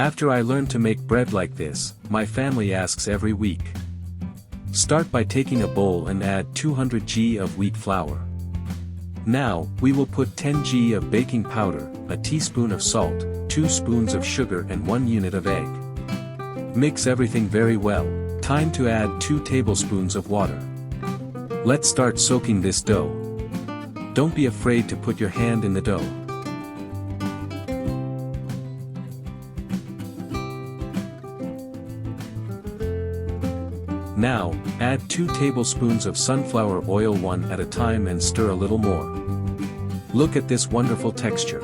After I learned to make bread like this, my family asks every week. Start by taking a bowl and add 200 g of wheat flour. Now, we will put 10 g of baking powder, a teaspoon of salt, 2 spoons of sugar and 1 unit of egg. Mix everything very well. Time to add 2 tablespoons of water. Let's start soaking this dough. Don't be afraid to put your hand in the dough. Now, add 2 tablespoons of sunflower oil one at a time and stir a little more. Look at this wonderful texture.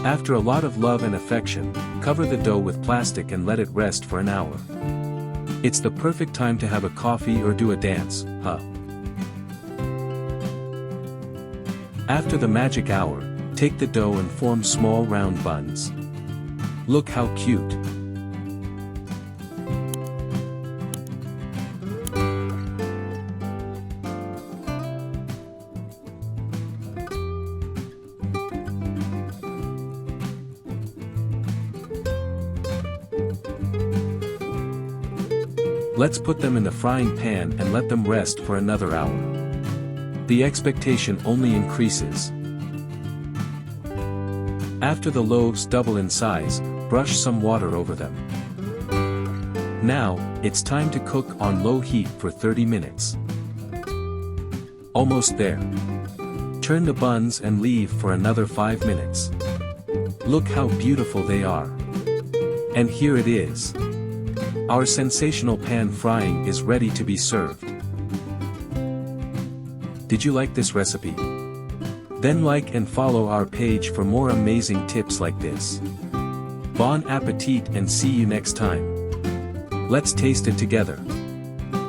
After a lot of love and affection, cover the dough with plastic and let it rest for an hour. It's the perfect time to have a coffee or do a dance, huh? After the magic hour, take the dough and form small round buns. Look how cute. Let's put them in the frying pan and let them rest for another hour. The expectation only increases. After the loaves double in size, brush some water over them. Now, it's time to cook on low heat for 30 minutes. Almost there. Turn the buns and leave for another 5 minutes. Look how beautiful they are. And here it is. Our sensational pan frying is ready to be served. Did you like this recipe? Then like and follow our page for more amazing tips like this. Bon appetit and see you next time. Let's taste it together.